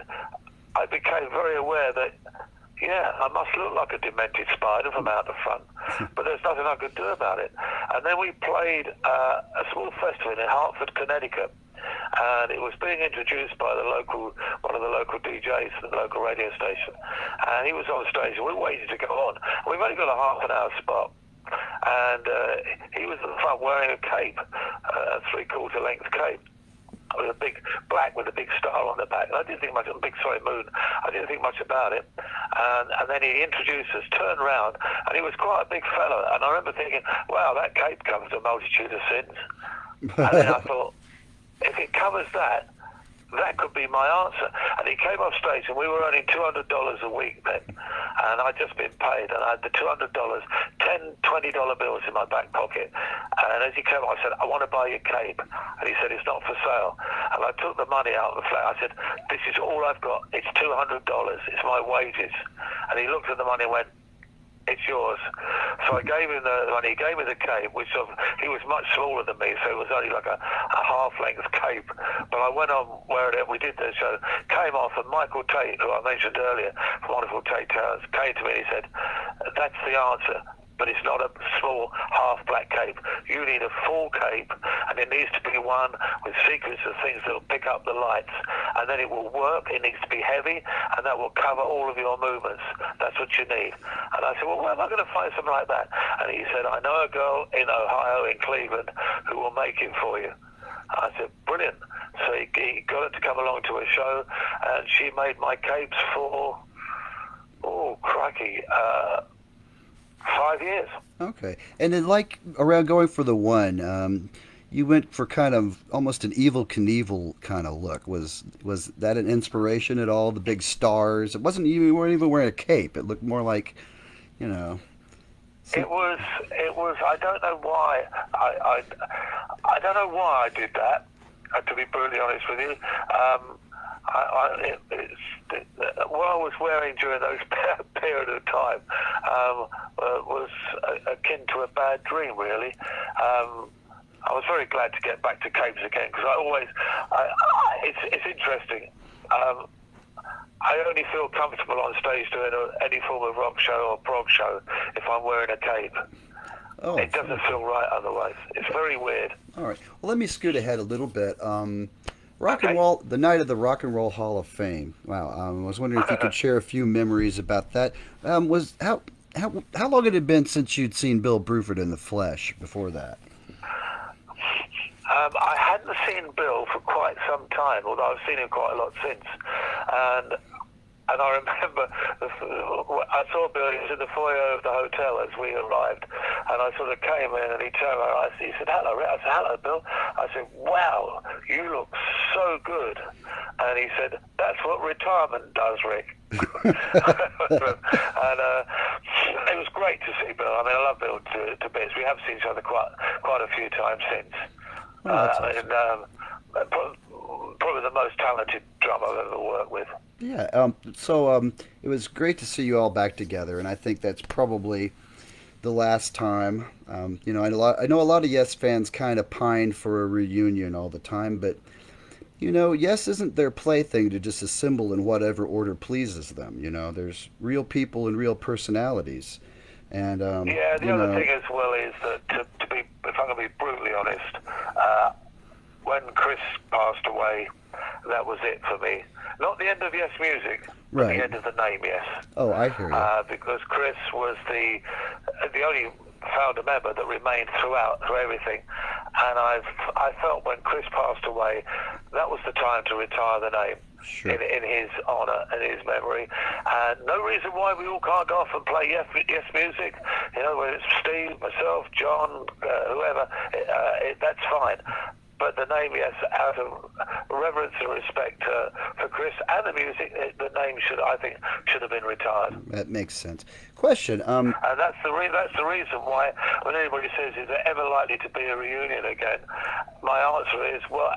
I became very aware that, yeah, I must look like a demented spider from out the front, but there's nothing I could do about it. And then we played a small festival in Hartford, Connecticut, and it was being introduced by one of the local DJs at the local radio station. And he was on stage, and we waited to go on. We've only got a half an hour spot. and he was at the front wearing a cape, a three-quarter length cape, with a big black with a big star on the back. And I didn't think much of moon. I didn't think much about it. And then he introduced us, turned round, and he was quite a big fellow. And I remember thinking, wow, that cape covers a multitude of sins. And then I thought, if it covers that, that could be my answer. And he came off stage, and we were earning $200 a week then. And I'd just been paid, and I had the $200, 10 $20 bills in my back pocket. And as he came on, I said, I want to buy your cape. And he said, it's not for sale. And I took the money out of the flat. I said, this is all I've got. It's $200. It's my wages. And he looked at the money and went, it's yours. So I gave him the money. He gave me the cape, which he was much smaller than me, so it was only like a half-length cape. But I went on wearing it. We did the show, came off, and Michael Tate, who I mentioned earlier, from Wonderful Tate Towers, came to me and he said, that's the answer. But it's not a small half-black cape. You need a full cape, and it needs to be one with sequence of things that will pick up the lights, and then it will work. It needs to be heavy, and that will cover all of your movements. That's what you need. And I said, well, where am I going to find something like that? And he said, I know a girl in Ohio, in Cleveland, who will make it for you. I said, brilliant. So he got her to come along to a show, and she made my capes for, oh, crikey, 5 years. Okay. And then, like, around going for the one, you went for kind of almost an Evel Knievel kind of look. Was that an inspiration at all? The big stars? It wasn't even, you weren't even wearing a cape. It looked more like, you know. It was. I don't know why. I don't know why I did that. To be brutally honest with you, what I was wearing during those period of time was akin to a bad dream, really. I was very glad to get back to capes again, because it's interesting. I only feel comfortable on stage doing any form of rock show or prog show if I'm wearing a cape. Oh, it doesn't feel right otherwise. It's very weird. All right. Well, let me scoot ahead a little bit. Rock and Roll, the night of the Rock and Roll Hall of Fame. Wow. I was wondering if you could share a few memories about that. How long had it been since you'd seen Bill Bruford in the flesh before that? I hadn't seen Bill for quite some time, although I've seen him quite a lot since. And I remember I saw Bill. He was in the foyer of the hotel as we arrived, and I sort of came in, and he turned around. He said, "Hello, Rick." I said, "Hello, Bill." I said, "Wow, you look so good." And he said, "That's what retirement does, Rick." And it was great to see Bill. I mean, I love Bill to bits. We have seen each other quite a few times since. Oh, that's awesome. Probably the most talented drummer I've ever worked with. Yeah. So it was great to see you all back together, and I think that's probably the last time. You know, I know a lot of Yes fans kind of pine for a reunion all the time, but you know, Yes isn't their plaything to just assemble in whatever order pleases them. You know, there's real people and real personalities. And yeah, the other thing as well is that to be, if I'm going to be brutally honest, when Chris passed away, that was it for me. Not the end of Yes Music, but the end of the name Yes. Oh, I hear you. Because Chris was the only founder member that remained through everything, and I felt when Chris passed away, that was the time to retire the name. Sure. In his honour and his memory, and no reason why we all can't go off and play Yes Music. You know, whether it's Steve, myself, John, whoever, that's fine. But the name Yes, out of reverence and respect for Chris and the music, the name should have been retired. That makes sense. Question. And that's the reason why when anybody says, "Is there ever likely to be a reunion again?" my answer is, well,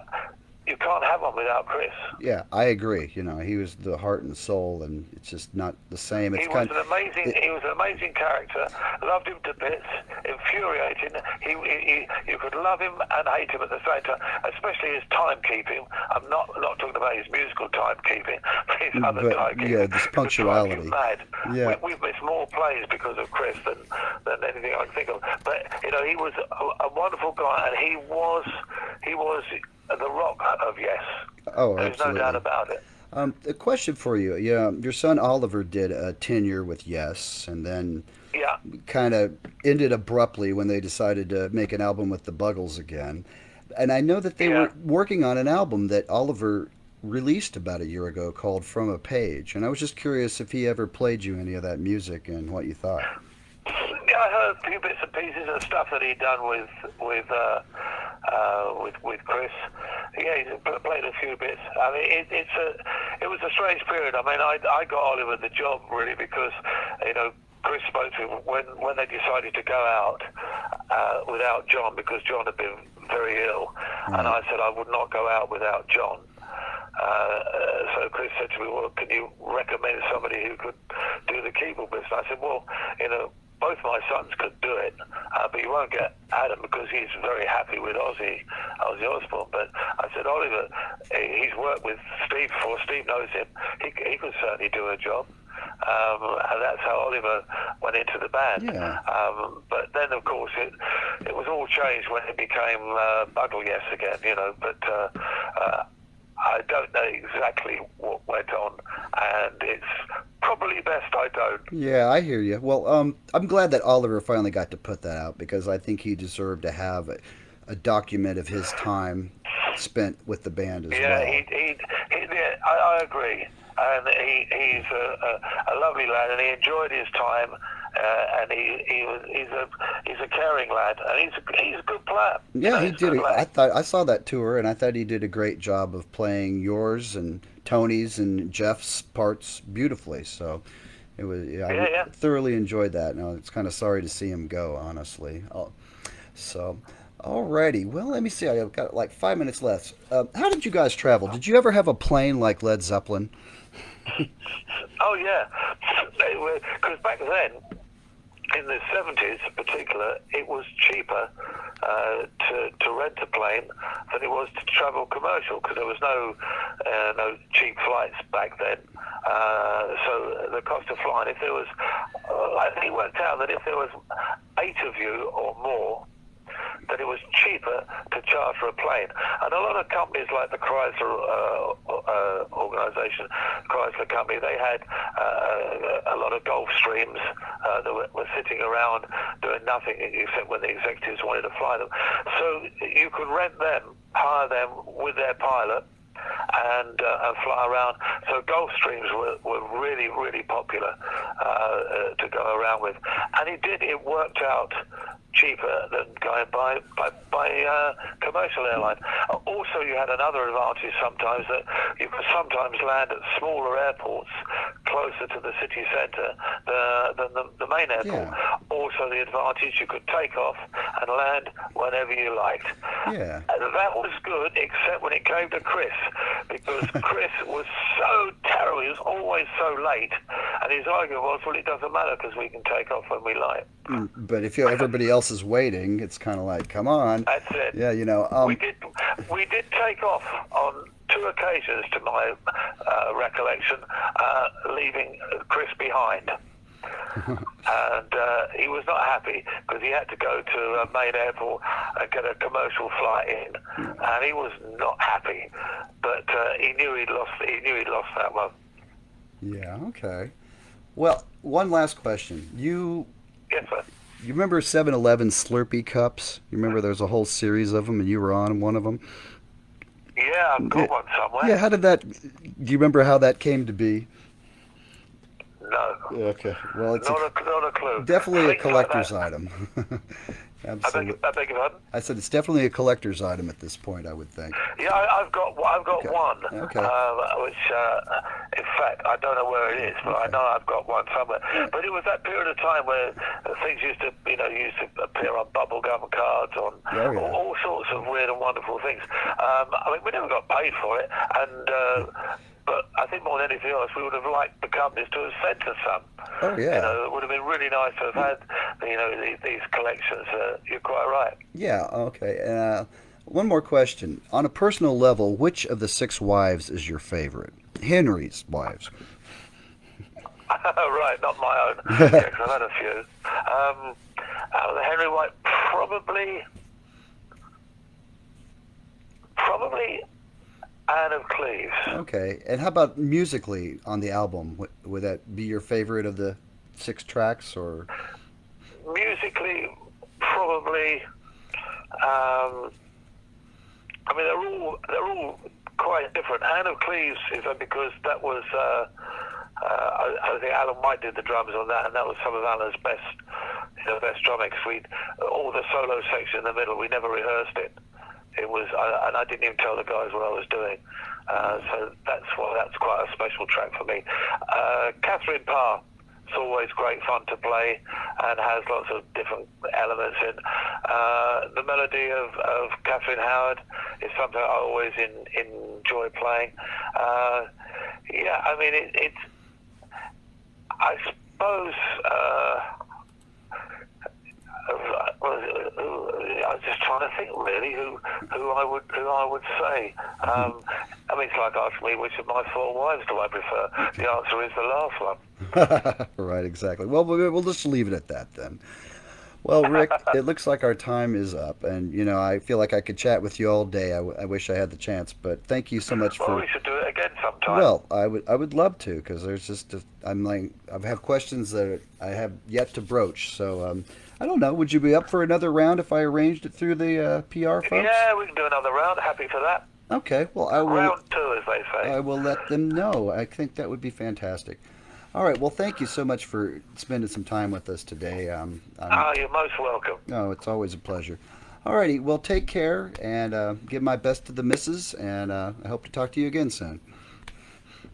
you can't have one without Chris. Yeah, I agree. You know, he was the heart and soul, and it's just not the same. He was an amazing character. Loved him to bits. Infuriating. You could love him and hate him at the same time, especially his timekeeping. I'm not talking about his musical timekeeping, but his other timekeeping. Yeah, this punctuality. Mad. Yeah. We've missed more plays because of Chris than anything I can think of. But you know, he was a wonderful guy, and he was the rock of Yes. Oh, There's absolutely. no doubt about it. A question for you. Yeah, your son Oliver did a tenure with Yes, and then Yeah, kind of ended abruptly when they decided to make an album with the Buggles again. And I know that they yeah. were working on an album that Oliver released about a year ago called From a Page. And I was just curious if he ever played you any of that music and what you thought. Yeah, I heard a few bits and pieces of stuff that he'd done with Chris. Yeah, he's played a few bits. I mean, it was a strange period. I mean, I got Oliver the job really because Chris spoke to him when they decided to go out without Jon because Jon had been very ill, and Right. I said I would not go out without Jon. So Chris said to me, well, can you recommend somebody who could do the keyboard business? I said, well, both my sons could do it, but you won't get Adam because he's very happy with Ozzy Osbourne. But I said, Oliver, he's worked with Steve before. Steve knows him. He could certainly do a job. And that's how Oliver went into the band. Yeah. But then, of course, it was all changed when it became Buggle Yes again, But I don't know exactly what went on, and it's probably best I don't. Yeah, I hear you. Well, I'm glad that Oliver finally got to put that out because I think he deserved to have a document of his time spent with the band as Yeah, well. yeah, I agree. And he's a lovely lad, and he enjoyed his time. And he's a caring lad, and he's a good player. Yeah, he He's a did. good lad. I saw that tour, and I thought he did a great job of playing yours and Tony's and Jeff's parts beautifully. So it was. Yeah, Yeah, yeah. thoroughly enjoyed that. No, it's kind of sorry to see him go, honestly. So, alrighty. Well, let me see. I've got like 5 minutes left. How did you guys travel? Did you ever have a plane like Led Zeppelin? Oh yeah, because back then, in the 70s in particular, it was cheaper to rent a plane than it was to travel commercial because there was no cheap flights back then. So the cost of flying, if there was, I think it worked out that if there was 8 of you or more, that it was cheaper to charter a plane. And a lot of companies like the Chrysler organization, Chrysler company, they had a lot of Gulfstreams that were sitting around doing nothing except when the executives wanted to fly them. So you could rent them, hire them with their pilot, and fly around. So Gulfstreams were really, really popular to go around with. And it worked out cheaper than going by commercial airline. Also, you had another advantage sometimes that you could sometimes land at smaller airports closer to the city centre than the main airport. Yeah. Also, the advantage you could take off and land whenever you liked. Yeah. That was good, except when it came to Chris, because Chris was so terrible. He was always so late, and his argument was, well, it doesn't matter because we can take off when we like. But if everybody else is waiting, it's kind of like, come on. That's it. Yeah, We did take off on 2 occasions, to my recollection, leaving Chris behind. And he was not happy because he had to go to a main airport and get a commercial flight in, and he was not happy. But he knew he'd lost. He knew he'd lost that one. Yeah, okay. Well, one last question. Yes, sir. You remember 7-Eleven Slurpee cups? You remember there's a whole series of them, and you were on one of them? Yeah, I've got one somewhere. Yeah, do you remember how that came to be? No. Okay, well, it's Not a clue. definitely a Things like collector's that. item. I Absolutely. beg your pardon? I said it's definitely a collector's item at this point, I would think. Yeah, I've got Okay. one. Okay. Which, in fact, I don't know where it is, but I know I've got one somewhere. But it was that period of time where things used to appear on bubblegum cards, on Oh, yeah. all sorts of weird and wonderful things. I mean, we never got paid for it, and. But I think more than anything else, we would have liked the companies to have sent us some. Oh, yeah. It would have been really nice to have had, these collections. You're quite right. Yeah, okay. One more question. On a personal level, which of the 6 wives is your favorite? Henry's wives. Right, not my own. Yeah, 'cause I've had a few. The Henry White, probably Anne of Cleves. Okay. And how about musically on the album? Would that be your favorite of the 6 tracks, or? Musically, probably. I mean, they're all quite different. Anne of Cleves is because that was. I think Alan White did the drums on that, and that was some of Alan's best drumming. All the solo section in the middle, we never rehearsed it. It was, and I didn't even tell the guys what I was doing. So that's why that's quite a special track for me. Catherine Parr, it's always great fun to play and has lots of different elements in. The melody of Catherine Howard is something I always enjoy playing. Yeah, I mean, it's. I suppose. I was just trying to think really who I would say. I mean, it's like asking me which of my 4 wives do I prefer. The answer is the last one. Right, exactly. Well, we'll just leave it at that then. Well, Rick, it looks like our time is up, and I feel like I could chat with you all day. I wish I had the chance, but thank you so much Well, for. we should do it again sometime. Well, I would love to, because there's just I'm like I have questions that I have yet to broach. So I don't know. Would you be up for another round if I arranged it through the PR folks? Yeah, we can do another round. Happy for that. Okay. Well, I will. Round 2, as they say. I will let them know. I think that would be fantastic. All right. Well, thank you so much for spending some time with us today. You're most welcome. No, it's always a pleasure. All righty. Well, take care, and give my best to the missus, and I hope to talk to you again soon.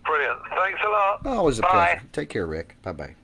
Brilliant. Thanks a lot. Always a Bye. pleasure. Take care, Rick. Bye-bye.